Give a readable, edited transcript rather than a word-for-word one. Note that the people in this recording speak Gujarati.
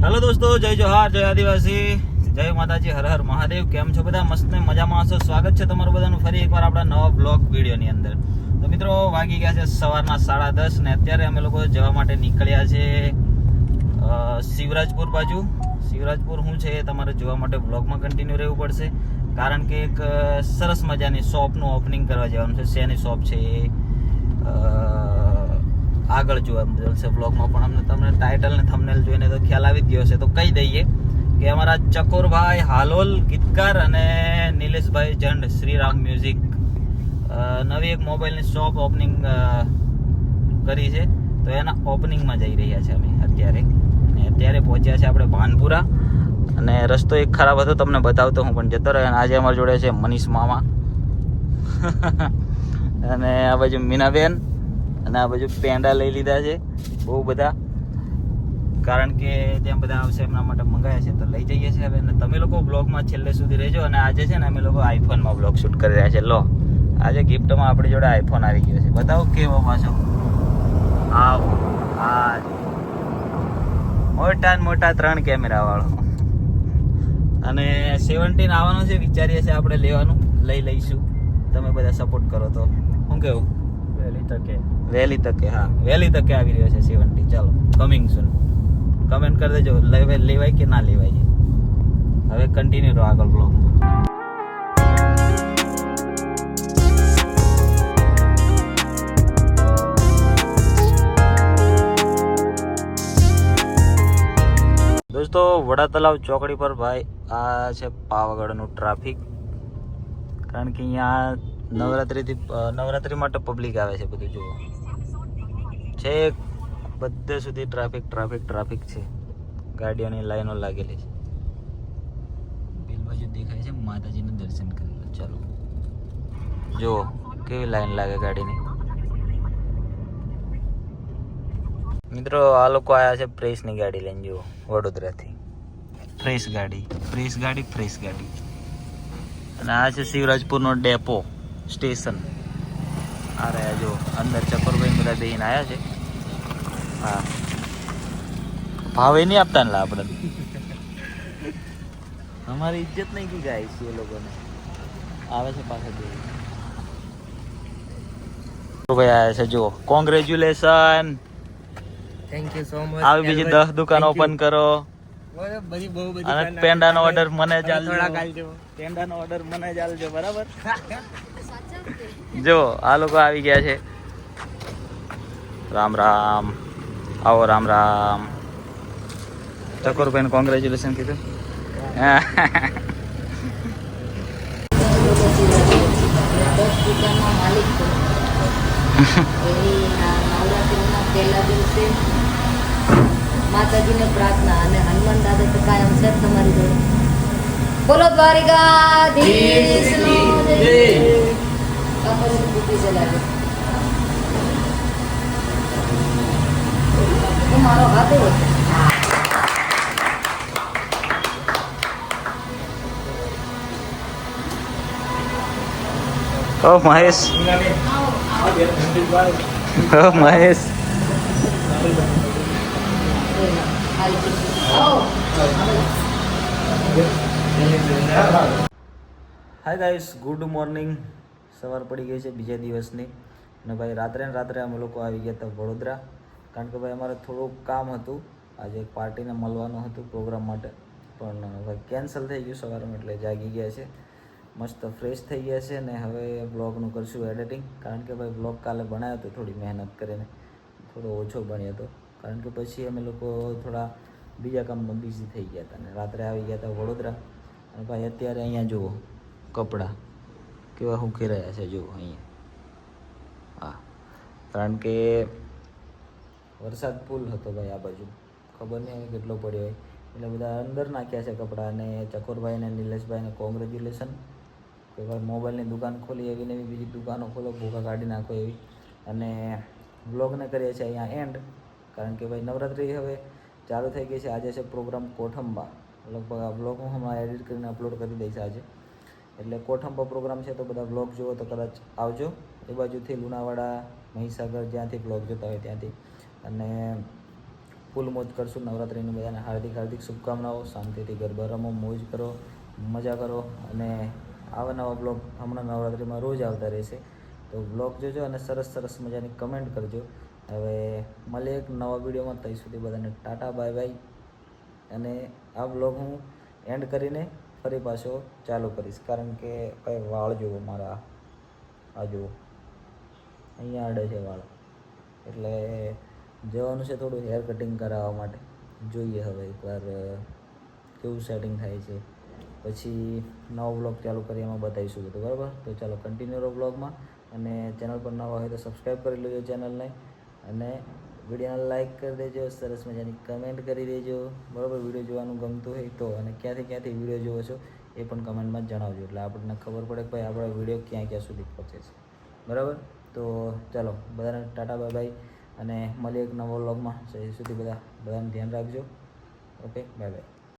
હેલો દોસ્તો, જય જોહાર, જય આદિવાસી, જય માતાજી, હર હર મહાદેવ. કેમ છો બધા? મસ્ત ને મજામાં હશો. સ્વાગત છે તમારું બધાનું ફરી એકવાર આપણા નવા બ્લોગ વિડીયોની અંદર. તો મિત્રો, વાગી ગયા છે સવારના 10:30 ને અત્યારે અમે લોકો જવા માટે નીકળ્યા છે શિવરાજપુર બાજુ. શિવરાજપુર શું છે એ તમારે જોવા માટે બ્લોગમાં કન્ટિન્યુ રહેવું પડશે, કારણ કે એક સરસ મજાની શોપનું ઓપનિંગ કરવા જવાનું છે. શેની શોપ છે એ આગળ જોવા મળશે બ્લોગમાં, પણ અમને તમને ટાઇટલ ને થંબનેલ જોઈને તો ખ્યાલ આવી જ ગયો હશે. તો કહી દઈએ કે અમારા ચકોરભાઈ હાલોલ ગીતકાર અને નિલેશભાઈ જંડ શ્રીરામ મ્યુઝિક નવી એક મોબાઈલની શોપ ઓપનિંગ કરી છે. તો એના ઓપનિંગમાં જઈ રહ્યા છે અમે અત્યારે. અને અત્યારે પહોંચ્યા છે આપણે ભાનપુરા, અને રસ્તો એક ખરાબ હતો, તમને બતાવતો હું પણ જતો રહ્યો. અને આજે અમારે જોડે છે મનીષ મામા અને આ બાજુ મીનાબેન, અને આ બાજુ પેંડા લઈ લીધા છે બહુ બધા, કારણ કે ત્યાં બધા આવશે એમના માટે મંગાવ્યા છે. તો લઈ જઈએ છીએ હવે. અને તમે લોકો બ્લોગમાં છેલ્લે સુધી રહેજો. અને આજે છે ને અમે લોકો આઈફોનમાં બ્લોગ શૂટ કરી રહ્યા છે. લો, આજે ગિફ્ટમાં આપણી જોડે આઈફોન આવી ગયો છે. બતાવો કેવો પાછો. આવો, આ મોટા 3 કેમેરા વાળો. અને 17 આવવાનો છે, વિચારીએ છીએ આપણે લેવાનું. લઈ લઈશું, તમે બધા સપોર્ટ કરો તો. શું કેવું? વહેલી તકે હા, વહેલી તકે આવી રહ્યો છે 17. ચાલો, કમિંગ સૂન. કમેન્ટ કરી દેજો લેવાય કે ના લેવાય. હવે કન્ટિન્યુ રહો આગળ બ્લોગમાં. દોસ્તો, વડા તલાવ ચોકડી પર ભાઈ આ છે પાવાગઢનું ટ્રાફિક, કારણ કે અહીંયા નવરાત્રી માટે પબ્લિક આવે છે. બધું જુઓ છે, બધે સુધી ટ્રાફિક છે. ગાડીઓની લાઈનો લાગેલી છે. પેલી બાજુ દેખાય છે માતાજીનું દર્શન કરી લો. ચાલો જુઓ કેવી લાઈન લાગે ગાડીની. મિત્રો, આ લોકો આવ્યા છે પ્રેસની ગાડી લઈને. જુઓ, વડોદરાથી ફ્રેશ ગાડી. અને આ છે શિવરાજપુરનો ડેપો સ્ટેશન. આ રહ્યા જો અંદર ચકોરભાઈ બધા બેહીને આવ્યા છે. હા, ભાવે નહીં આપતા ને આપણે, અમારી ઇજ્જત નહીં કી ગાય છે એ લોકોને. આવે છે પાછળ બે ભાઈ આવ્યા છે. જો, congratulation. Thank you so much. આવી બીજી 10 દુકાન ઓપન કરો. અને પેંડાનો ઓર્ડર મને જ આલજો. પેંડાનો ઓર્ડર મને જ આલજો, બરાબર? જો આ લોકો આવી ગયા છે. રામ રામ, આવો. રામ રામ. ચકોરભાઈ કોંગ્રેચ્યુલેશન કીધું. માતાજીને પ્રાર્થના અને હનુમાન દાદા તો કાયમ છે તમારી જોડે. બોલો દ્વારિકાધીશનો જય. કમરની બુદ્ધિ ચલાવે. હું મારો હાથ એવો છે. ઓ Mahesh, Mahesh. Hi guys, good morning. સવાર પડી ગઈ છે બીજા દિવસની. અને ભાઈ રાત્રે અમે લોકો આવી ગયા હતા વડોદરા, કારણ કે ભાઈ અમારે થોડુંક કામ હતું. આજે એક પાર્ટીને મળવાનું હતું પ્રોગ્રામ માટે, પણ ભાઈ કેન્સલ થઈ ગયું સવારમાં, એટલે જાગી ગયા છે. મસ્ત ફ્રેશ થઈ ગયા છે. ને હવે બ્લોગનું કરશું એડિટિંગ, કારણ કે ભાઈ બ્લોગ કાલે બનાવ્યો હતો થોડી મહેનત કરીને, થોડો ઓછો બન્યો હતો, કારણ કે પછી અમે લોકો થોડા બીજા કામમાં બિઝી થઈ ગયા હતા. અને રાત્રે આવી ગયા હતા વડોદરા. અને ભાઈ અત્યારે અહીંયા જુઓ કપડાં કેવા સૂકી રહ્યા છે. જુઓ અહીંયા, હા, કારણ કે વરસાદ ફૂલ હતો ભાઈ આ બાજુ. ખબર નહીં હવે કેટલો પડ્યો હોય, એટલે બધા અંદર નાખ્યા છે કપડાં. અને ચકોરભાઈને નિલેશભાઈને કોંગ્રેચ્યુલેશન કે ભાઈ મોબાઈલની દુકાન ખોલી, એવી ને એવી બીજી દુકાનો ખોલો, ભૂખા કાઢી નાખો એવી. અને બ્લોગને કરીએ છીએ અહીંયા એન્ડ, કારણ કે ભાઈ નવરાત્રિ હવે ચાલુ થઈ ગઈ છે. આજે છે પ્રોગ્રામ કોઠંબા. લગભગ આ બ્લોગ હું હમણાં એડિટ કરીને અપલોડ કરી દઈશ આજે. એટલે કોઠંબા પ્રોગ્રામ છે, તો બધા બ્લોગ જુઓ તો કદાચ આવજો. એ બાજુથી લુણાવાડા, મહીસાગર, જ્યાંથી બ્લોગ જોતા હોય ત્યાંથી. અને ફૂલ મોજ કરશું. નવરાત્રિની બધાને હાર્દિક હાર્દિક શુભકામનાઓ. શાંતિથી ગરબા રમો, મોજ કરો, મજા કરો. અને આવા નવા બ્લોગ હમણાં નવરાત્રિમાં રોજ આવતા રહેશે. તો બ્લોગ જોજો અને સરસ સરસ મજાની કમેન્ટ કરજો. હવે મળીએ એક નવા વિડીયોમાં. ત્યાં સુધી બધાને ટાટા બાય બાય. અને આ બ્લોગ હું એન્ડ કરીને ફરી પાછો ચાલુ કરીશ, કારણ કે કંઈ વાળ જુઓ મારા, આ જુઓ અહીંયા આડે છે વાળ, એટલે જવાનું છે થોડું હેર કટિંગ કરાવવા માટે. જોઈએ હવે એકવાર કેવું સેટિંગ થાય છે, પછી નવો બ્લોગ ચાલુ કરી એમાં બતાવીશું બધું, બરાબર? તો ચાલો કન્ટિન્યુ રહો બ્લોગમાં. અને ચેનલ પર નવા હોય તો સબસ્ક્રાઈબ કરી લેજો ચેનલને, અને વિડીયોને લાઇક કરી દેજો, સરસ મજાની કમેન્ટ કરી દેજો, બરાબર? વિડીયો જોવાનું ગમતું હોય તો, અને ક્યાંથી વિડીયો જોવો છો એ પણ કમેન્ટમાં જણાવજો, એટલે આપણને ખબર પડે કે ભાઈ આપણા વિડીયો ક્યાં સુધી પહોંચે છે, બરાબર? તો ચાલો બધાને ટાટા બાય બાય, અને મળીએ એક નવો વ્લોગમાં. સુધી બધાને ધ્યાન રાખજો. Okay, bye bye.